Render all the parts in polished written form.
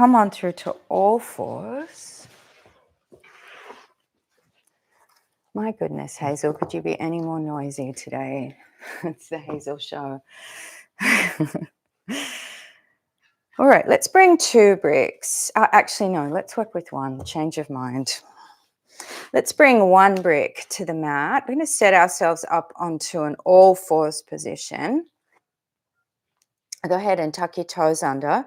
Come on through to all fours. My goodness, Hazel, could you be any more noisy today? It's the Hazel show. All right, let's bring 2 bricks. Actually, no, let's work with 1. Change of mind. Let's bring 1 brick to the mat. We're going to set ourselves up onto an all fours position. Go ahead and tuck your toes under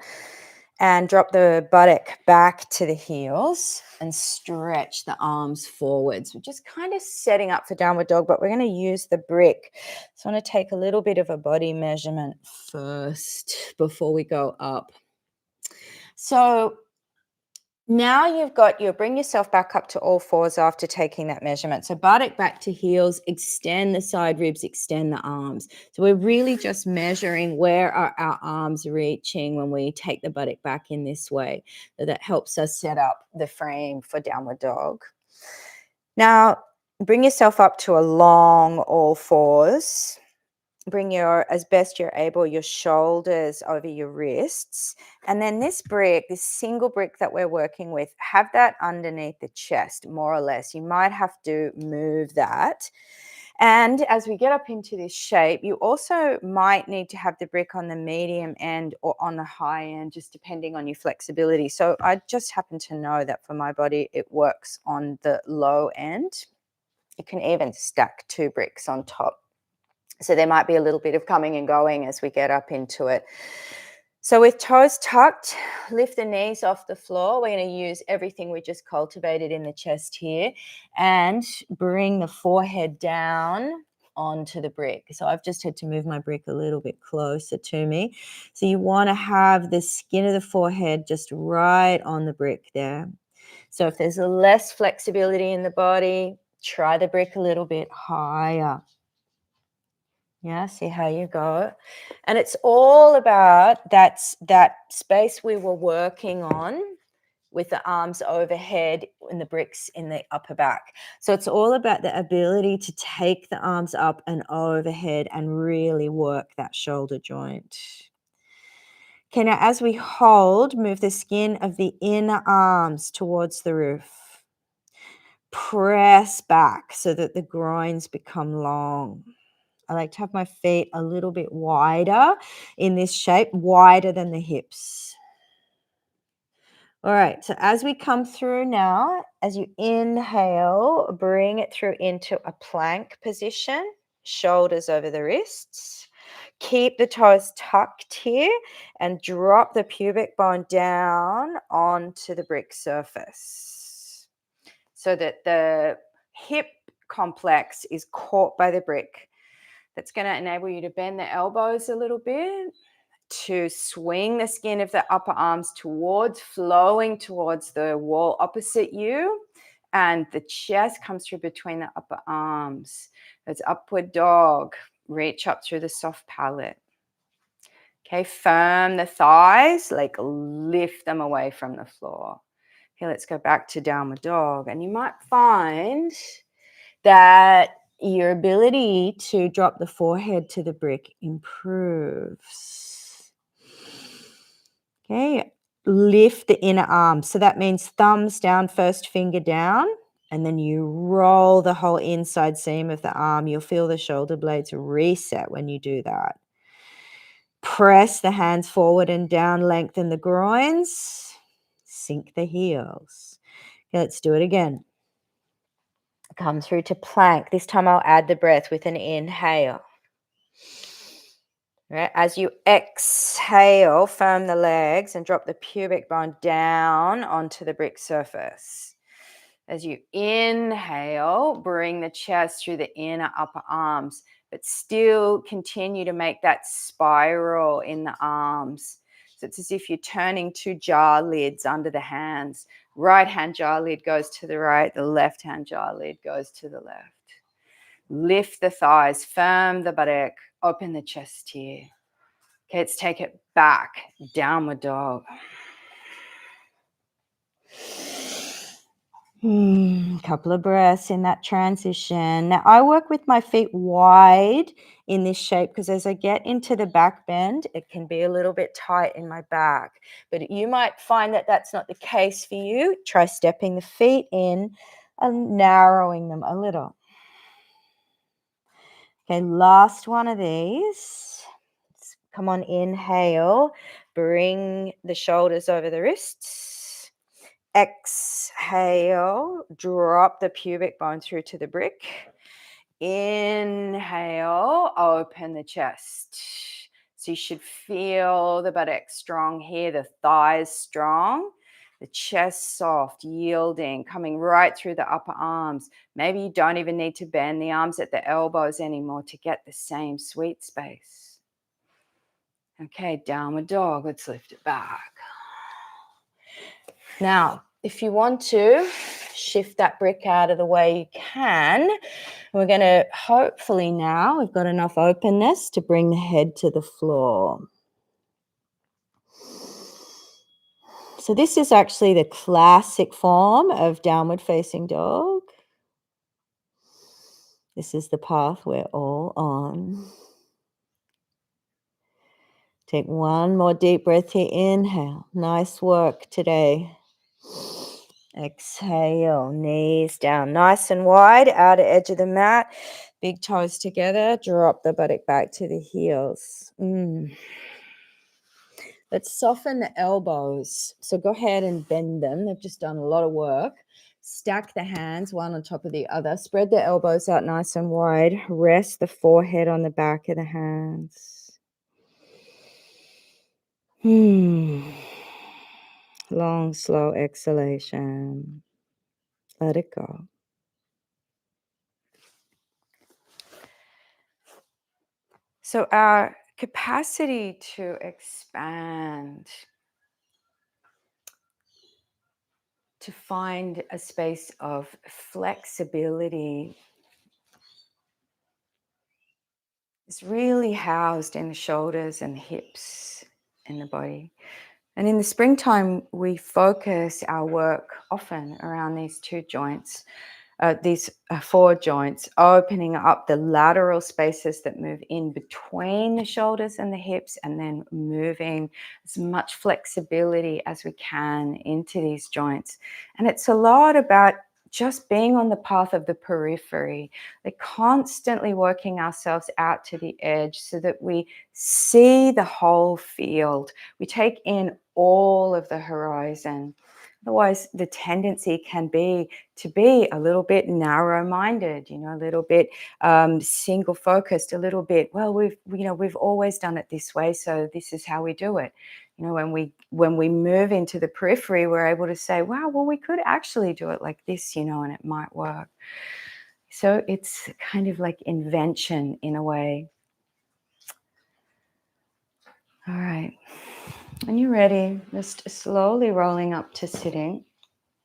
and drop the buttock back to the heels and stretch the arms forwards. We're just kind of setting up for downward dog, but we're going to use the brick. So I want to take a little bit of a body measurement first before we go up. So now bring yourself back up to all fours after taking that measurement. So buttock back to heels, extend the side ribs, extend the arms. So we're really just measuring where are our arms reaching when we take the buttock back in this way. So that helps us set up the frame for downward dog. Now, bring yourself up to a long all fours. Bring as best you're able, your shoulders over your wrists. And then this single brick that we're working with, have that underneath the chest, more or less. You might have to move that. And as we get up into this shape, you also might need to have the brick on the medium end or on the high end, just depending on your flexibility. So I just happen to know that for my body, it works on the low end. You can even stack 2 bricks on top. So there might be a little bit of coming and going as we get up into it. So with toes tucked, lift the knees off the floor. We're going to use everything we just cultivated in the chest here and bring the forehead down onto the brick. So I've just had to move my brick a little bit closer to me. So you want to have the skin of the forehead just right on the brick there. So if there's less flexibility in the body, try the brick a little bit higher. Yeah, see how you go. And it's all about that space we were working on with the arms overhead and the bricks in the upper back. So it's all about the ability to take the arms up and overhead and really work that shoulder joint. Okay, now as we hold, move the skin of the inner arms towards the roof. Press back so that the groins become long. I like to have my feet a little bit wider in this shape, wider than the hips. All right, so as we come through now, as you inhale, bring it through into a plank position, shoulders over the wrists. Keep the toes tucked here and drop the pubic bone down onto the brick surface so that the hip complex is caught by the brick. That's going to enable you to bend the elbows a little bit, to swing the skin of the upper arms flowing towards the wall opposite you, and the chest comes through between the upper arms. It's upward dog. Reach up through the soft palate. Okay, firm the thighs, like lift them away from the floor. Okay, let's go back to downward dog. And you might find that your ability to drop the forehead to the brick improves. Okay, lift the inner arm. So that means thumbs down, first finger down, and then you roll the whole inside seam of the arm. You'll feel the shoulder blades reset when you do that. Press the hands forward and down, lengthen the groins, sink the heels. Okay, let's do it again. Come through to plank. This time I'll add the breath with an inhale. Right. As you exhale, firm the legs and drop the pubic bone down onto the brick surface. As you inhale, bring the chest through the inner upper arms, but still continue to make that spiral in the arms. So it's as if you're turning 2 jar lids under the hands. Right hand jar lid goes to the right, the left hand jar lid goes to the left. Lift the thighs, firm the buttock, open the chest here. Okay, let's take it back, downward dog. Couple of breaths in that transition. Now, I work with my feet wide in this shape because as I get into the back bend, it can be a little bit tight in my back. But you might find that that's not the case for you. Try stepping the feet in and narrowing them a little. Okay, last one of these. Come on, inhale. Bring the shoulders over the wrists. Exhale, drop the pubic bone through to the brick. Inhale, open the chest. So you should feel the buttocks strong here, the thighs strong, the chest soft, yielding, coming right through the upper arms. Maybe you don't even need to bend the arms at the elbows anymore to get the same sweet space. Okay, downward dog. Let's lift it back. Now, if you want to shift that brick out of the way, you can. We're going to hopefully now we've got enough openness to bring the head to the floor. So this is actually the classic form of downward facing dog. This is the path we're all on. Take one more deep breath here. Inhale. Nice work today. Exhale, knees down nice and wide, outer edge of the mat, big toes together, drop the buttock back to the heels. Let's soften the elbows. So go ahead and bend them. They've just done a lot of work. Stack the hands one on top of the other. Spread the elbows out nice and wide. Rest the forehead on the back of the hands. Long, slow exhalation. Let it go. So our capacity to expand, to find a space of flexibility is really housed in the shoulders and the hips in the body. And in the springtime, we focus our work often around these two joints. These four joints, opening up the lateral spaces that move in between the shoulders and the hips, and then moving as much flexibility as we can into these joints. And it's a lot about just being on the path of the periphery, like constantly working ourselves out to the edge so that we see the whole field. We take in all of the horizon. Otherwise, the tendency can be to be a little bit narrow-minded, a little bit single-focused, a little bit, well, we've always done it this way, so this is how we do it. When we move into the periphery, we're able to say, wow, well, we could actually do it like this, and it might work. So it's kind of like invention in a way. All right. When you're ready, just slowly rolling up to sitting.